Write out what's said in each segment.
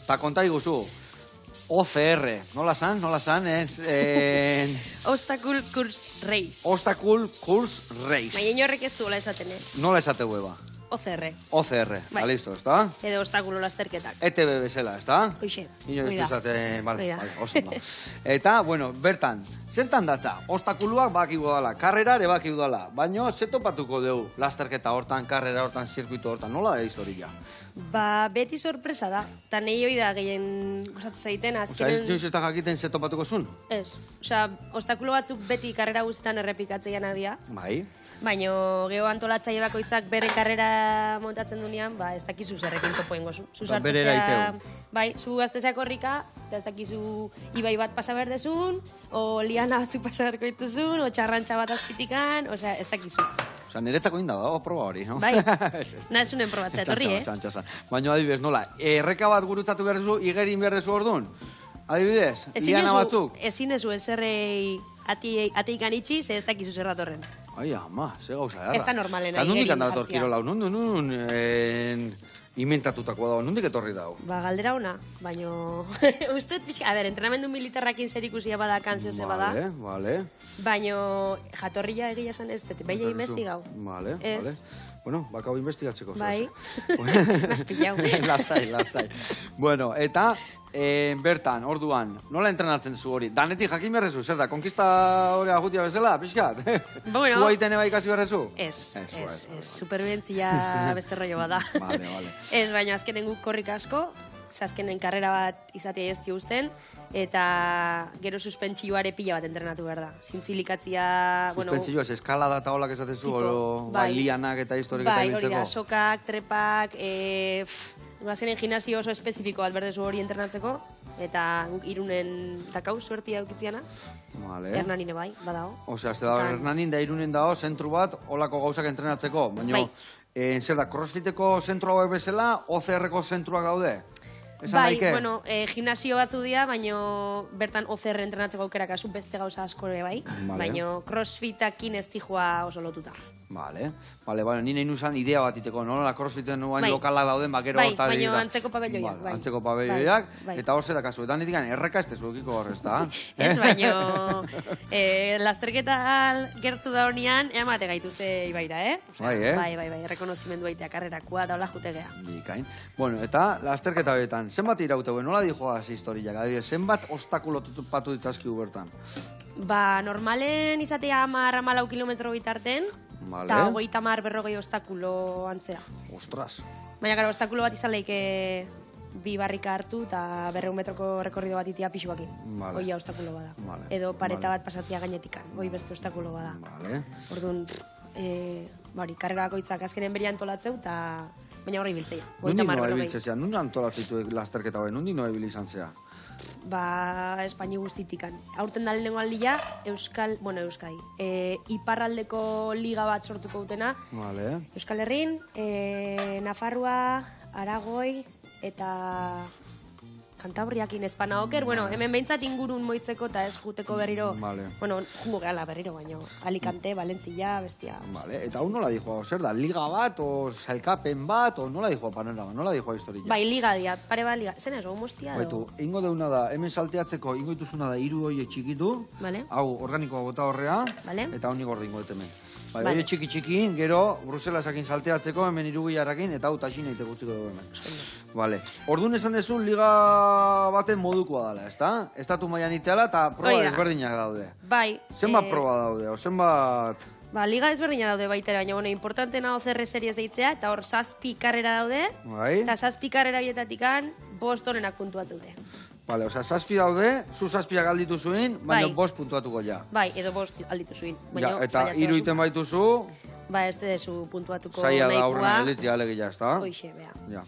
Ta konta iguzu, OCR, nola san, Obstacle Course Race. Obstacle Course Race. Baina inorrek ez duela esaten, Nola esate hueva? OCR. OCR, listo, ezta? Edo obstakulo lasterketak. ETB bezala, ezta? Hoxe, Ino ez duzate, vale, oso da. Eta... Eta, bueno, bertan, zertan datza? Obstakuluak bakigu dala, karrera ere bakigu dala, baina ze topatuko dugu lasterketa hortan, karrera hortan, zirkuito hortan, nola da historia? Ba, beti sorpresa da. Ta nahi hoi da gehien gustatzen zaiten azkenen... Osa, ez da jakiten ze topatuko zun? Ez. Osa, obstakulo batzuk beti karrera guztietan errepikatzeian adia. Bai. Baina geho antolatzaile bakoitzak bere karrera montatzen dunean, ba, ez dakizu zerrekin topoengo zu. Bere eraiteu. Bai, zu gaztezeak horrika, eta ez dakizu ibai bat pasa berdezun, o liana batzuk pasa berko dituzun, o txarrantxa bat azpitikan, osea, ez dakizu. Osa, niretzako inda da, proba hori, no? Bai, nahezunen probatzea, etorri, Baina adibidez, nola, erreka bat gurutatu behar duzu, igerin behar duzu orduan? Adibidez, liana batzuk? Ezin dezu ezerrei ateikan itxi, ze ez dakizu zer datorren. Ai, ama, ze gauza erra. Ez da normalena, igerin dator kirola, nun, inventatutako dago, nondik etorri dago? Ba, galdera ona, baino... Usted, pixka, a ber, entrenamendu militarrakin zer ikusia bada, kanzio ze bada. Vale. Baino, jatorria egia esan ez, beia investigau. Vale. Bueno, bakau investigatzeko. Bai, mas pillau. Lasai. Bueno, eta bertan, orduan, nola entrenatzen zu hori? Danetik jakin berrezu, zer da, konkista hori agutia bezala, pixkat? Bueno. Zua iten eba ikasi berrezu? Ez, superbientzia beste rollo bada. Vale. Ez, baina azkenen guk korrik asko, azkenen karrera bat izatea ez uzten, eta gero suspentsioare pila bat entrenatu behar da. Zintzilikatzia... Suspentsioa, eskalada eta holak esatezu, bai, lianak eta historik eta biltzeko? Bai, hori da, sokak, trepak, azkenen gimnasio oso espezifiko bat berdezu hori entrenatzeko, eta guk Irunen dakau, suertia eukitziana. Vale. Hernanine bai, badao. Osea, ez da Hernanin da Irunen dao, zentru bat, holako gauzak entrenatzeko. Baina, zer da, crossfiteko zentru hauek bezala, OCR-ko zentruak daude? Bai, bueno, gimnasio batzu dira, baina bertan OCR entrenatzeko aukerak azu beste gauza askore bai, baina crossfitakin ez tijua oso lotuta. Vale, nire inuzan idea bat iteko, no? La crossfiten nuan lokalak dauden, bakero horta dira. Bai, baina antzeko pabelloiak. Antzeko pabelloiak, eta hor zera kasu. Eta nirekan erreka ez tezukiko horrez, da? Ez, baina lasterketa gertu da honian, eamate gaituzte ibaira, Bai, rekonozimendu aitea karrerakoa, daula jutegea. Bikain. Bueno, eta lasterketa horietan, zenbat iraute guen, nola dijoa historiak? Zenbat obstakulo patu ditzazkiu bertan? Ba, normalen izatea 10-14 kilometro bitarten, eta 30-40 obstakulo antzea. Ostras. Baina, gara, obstakulo bat izan leike bi barrika hartu eta 200 metroko rekorrido bat itia pixuakin. Oia obstakulo bada. Edo pareta bat pasatzea gainetikan. Hoi beste obstakulo bada. Orduan, karrera bakoitzak azkenen beri antolatzeu eta baina horri biltzeia. Nundi noa ebiltzea? Nundi antolatzeitu lasterketa hori? Nundi noa ebilizan zea? Ba, Espaini guztitikan. Aurten da lehenengo aldia, Euskal Iparraldeko liga bat sortuko dutena. Euskal Herrin, Nafarroa, Aragoi, eta Kantabriakin espana oker. Bueno, hemen behintzat ingurun moitzeko eta ez juteko berriro. Bueno, jungo gehala berriro, baina Alicante, Valentzia, bestia. Eta hau nola dijoa? Zer da, liga bat, o sailkapen bat, o nola dijoa panorama? Nola dijoa historia? Bai, liga dia, pare bat liga. Zen ez, mostia edo? Baitu, ingo deuna da, hemen salteatzeko ingo dituzuna da 3 hoie txikitu, hau organikoa bota horrea, eta honi gordi ingo hemen. Bai, txiki-txikin, gero, Bruselasakin salteatzeko, hemen 3 gilarrakin, eta hau taxina ite gutziko dugu hemen. Vale. Orduan esan dezun, liga baten modukoa dela, ezta? Estatu mailan iteala eta proba ezberdinak daude. Bai. Zenbat proba daude, o zenbat... Ba, liga ezberdina daude baitera, baina, bueno, importantena OCR series deitzea, eta hor 7 karrera daude, eta 7 karrera bietatikan 5 honenak puntuatzen dute. Vale, osea, 7 daude, zu 7 alditu zuen, baina 5 puntuatuko ja. Bai, edo 5 alditu zuen. Eta 3 iten baituzu... Ba, ez dezu puntuatuko nahikoa. Zaila da aurren alditzea alegia, ezta? Hoixe, bea.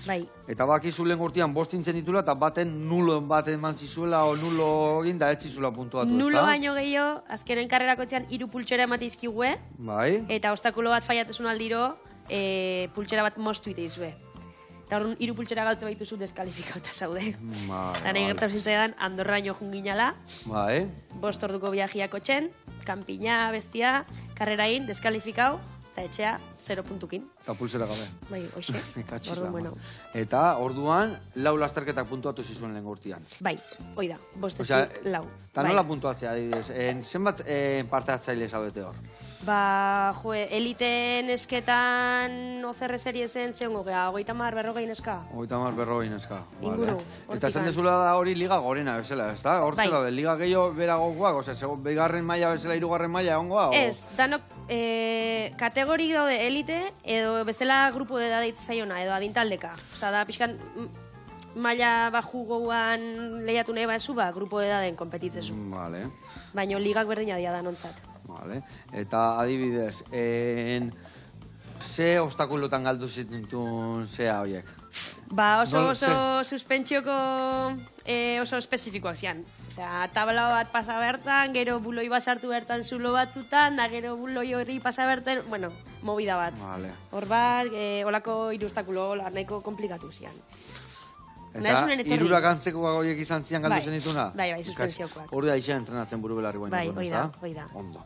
Bai. Eta bakizu lehen urtean 5 intzen ditula, eta baten nulo baten mantzizuela, o nulo egin da etzizula puntuatu, ezta? Nulo baino gehiago, azkenen karrerako etxean 3 pultsera ematizkigue, eta obstakulo bat faiatzen aldiro, pultsera bat moztu ite izue. Eta hor 3 pultsera galtze baituzu deskalifikauta zaude. Eta nahi gertatu zintzaidan, Andorraino junginala, 5 orduko viajiako txen, kanpina, bestia, karrerain, deskalifikau, eta etxea 0 puntukin. Eta pulsera gabe. Bai, hoxe. Orduan, bueno. Eta orduan, 4 lasterketak puntuatu zizuen lehen urtean. Bai, hoi da, 5 lau. Eta nola puntuatzea, adibidez? Zenbat parte hartzaile zaudete hor? Ba, eliten esketan OCR seriesen zehongo gea, 30-40 neska. 30-40 neska. Inguru. Eta esan dezula da hori liga gorena bezala, ez da? Hortze daude, liga gehiago beragokoak, begarren maila bezala, 3. maila egongoa? Ez, danok kategorik daude elite, edo bezala grupo de edadeit zaiona, edo adintaldeka. Osa, da, pixkan maila baju goguan lehiatu nahi baezu, grupo de edaden kompetitzezu. Vale. Baina ligak berdina dia da nontzat. Vale. Eta adibidez, ze obstakulotan galdu zituen zea horiek? Ba, oso suspentsioko oso espezifikoak zian. Osea, tabla bat pasa bertzan, gero buloi bat sartu bertzan zulo batzutan, da gero buloi hori pasa bertzen, bueno, movida bat. Vale. Hor bat, olako 3 obstakulo nahiko komplikatu zian. Eta irurak antzekoak horiek izan zian galdu zen dituna? Bai, suspensiokoak. Hori da izan entrenatzen buru belarri guain. Bai, hoi da. Ondo.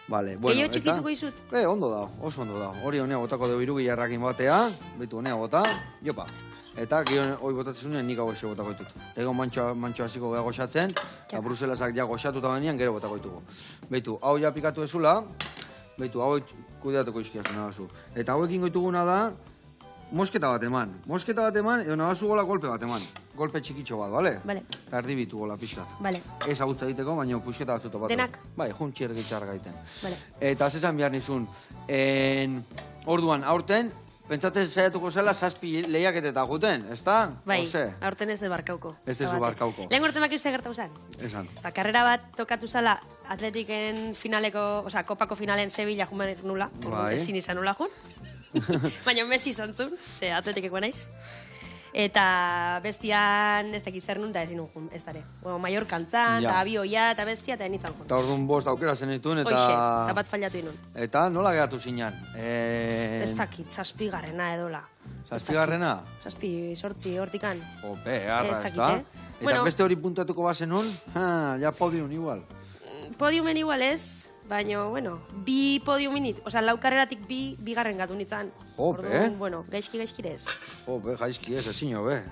Vale, bueno, gehiago txikituko izut? Ondo da, oso ondo da. Hori honea botako dugu irugilarrakin batea, betu honea bota, jopa. Eta hori botatzezunean nik hau ese botako ditut. Ego mantxo hasiko geha goxatzen, eta Bruselasak ja goxatuta benean gero botako ditugu. Betu, hau ja pikatu ezula, betu, hau kudeatuko izkiazuna bazu. Eta hauekin goituguna da, mosketa bat eman, edo nabazu gola golpe bat eman. Golpe txikitxo bat, bale? Bale. Eta erdibitu gola pixkat. Bale. Ez agutza egiteko, baina pusketa batzuto bat. Denak? Bai, juntxi ergitxar gaiten. Bale. Eta zezan behar nizun, orduan, aurten, pentsatzen zaiatuko zela 7 lehiaketetak guten, ez da? Bai, aurten ez de barkauko. Ez dezu barkauko. Lehen urte makiu ze gertau zen? Esan. Karrera bat tokatu zala atletiken finaleko, oza, kopako finalen Sevilla jumen nula, ezin izan nula jun. Baina Messi izan zuen, ze atletikeko naiz. Eta bestian ez dakiz zer nun da ezin jun, ez dara. Mallorca antzan, eta abioia, eta bestia, eta enitzan jun. Eta orduan 5 aukera zen dituen, eta... Hoxe, eta bat fallatu inun. Eta nola geratu zinan? Ez dakit, 7garrena edola. 7garrena? 7 hortikan. Ope, arra, ez da? Eta beste hori puntatuko bazen nun? Ja podium igual. Podiumen igual ez, baina, bueno, 2 podiuminit, oza, 4 karreratik 2 garren gatu nintzen. Ope, bueno, gaizki-gaizkirez. Ope, gaizki ez, ezin be.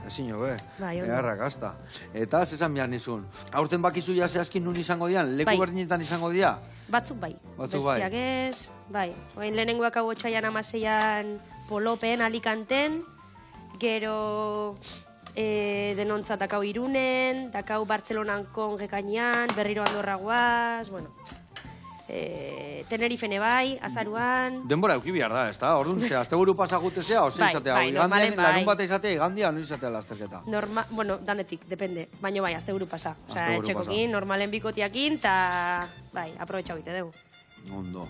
Bai, ondo. Eharra, gazta. Eta, zezan behar nizun. Aurten bakizu ja zehazkin nun izango dian? Leku berdinetan izango dia? Batzuk bai. Bestiak ez, bai. Oain lehenengoak hau otxaian 16an Polopen, Alicanten, gero denontzat dakau Irunen, dakau Bartzelonan kon gekainan, berriro Andorra guaz, bueno... Tenerifene bai, azaruan... Denbora euki behar da, ez da? Orduan, azte buru pasagutezea, ose izatea? Bai, normalen bai. Larun bat izatea, igandia, no izatea lasterketa? Bueno, danetik, depende. Baina bai, azte buru pasa. Osa, etxekokin, normalen bikotiakin, eta... Bai, aprobetxau bite dugu. Ondo.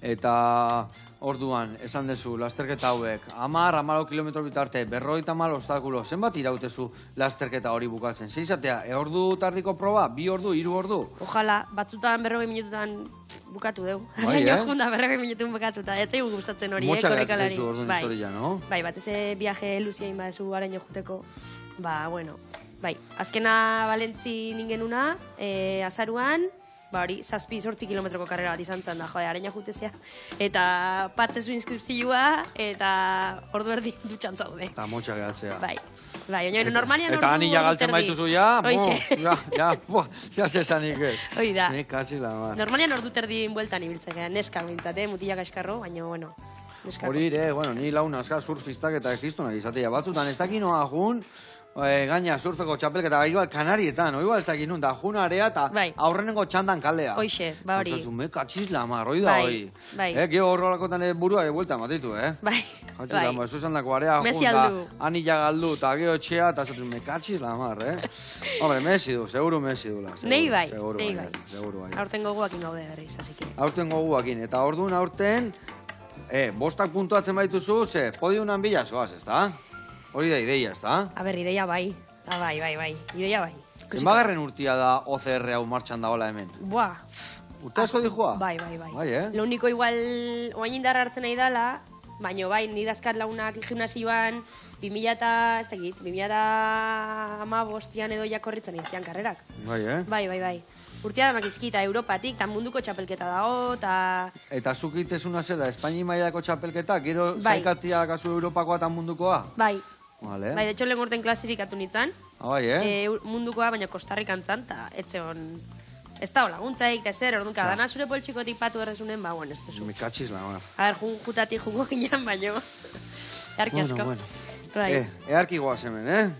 Eta orduan, esan dezu, lasterketa hauek, 10-14 kilometro bitarte, 50 obstakulo, zenbat irautezu lasterketa hori bukatzen? Zeizatea, ordu tardiko proba, 2 ordu, 3 ordu? Ojalá, batzutan 40 minututan bukatu deu. Baina junda 40 minutun bukatuta, ez zaigu gustatzen hori, korrikalari. Motxak zaizu orduan historia, no? Bai, bateze viaje luziain badezu garen joteko, ba, bueno. Bai, azkena Valentzi ningenuna, azaruan, ba hori, 7-8 kilometroko karrera bat izan zen da, joa, areina jutezea. Eta patzezu inskripzioa, eta ordu erdi dutxan zaude. Eta motxa gehatzea. Bai, oina normalian ordu eta ani jagaltzen baituzu ja, ja zesanik ez. Hoi da. Normalian ordu terdin bueltan ibiltzak, neskak bintzat, mutilak askarro, baina, bueno. Hori ere, bueno, ni launa aska surfistak eta egistunak izatea batzutan, ez dakinoa jun, gaina surfeko txapelketa, igual Kanarietan, igual ez dakit nun, da juna area eta aurrenengo txandan kalea. Hoxe, ba hori. Me katxizla, mar, hoi da hoi. Gero horrelakotan burua buelta ematitu, Bai. Eso esan dako area jun, anilla galdu, eta gero etxea, eta esatzen, me katxizla, mar, Hombre, mesi du, seguru mesi du. Nei bai, seguru bai. Aurten goguakin gaude berriz, así que. Aurten goguakin, eta orduan aurten, bostak puntuatzen baituzu, ze, podiunan bila zoaz, ez da? Hori da ideia, ez da? A ber, ideia bai. Bai. Ideia bai. Zenbagarren urtia da OCR hau martxan dagoela hemen? Buah. Urte asko dijua? Bai. Lo único igual, oain indarra hartzen nahi dala, baina bai, nidazkat launak gimnasioan 2015 edo jakorritzen izan karrerak. Bai. Bai. urtea makizkita Europatik, eta munduko txapelketa dago, eta... Eta zuk itezuna zela, Espaini mailako txapelketa, gero zaikatia kasu Europakoa eta mundukoa? Bai. Vale. Bai, de hecho, lehen urten klasifikatu nintzen. Bai, mundukoa, baina Kostarrikan zan, eta etzeon... Ez da, laguntzaik, eta zer, orduan, dana zure poltsikotik patu errezunen, ba, bueno, ez duzu. Mikatxiz la, mar. A ver, jutatik jungo ginen, baino. Earki asko. Bueno. Earki goaz hemen,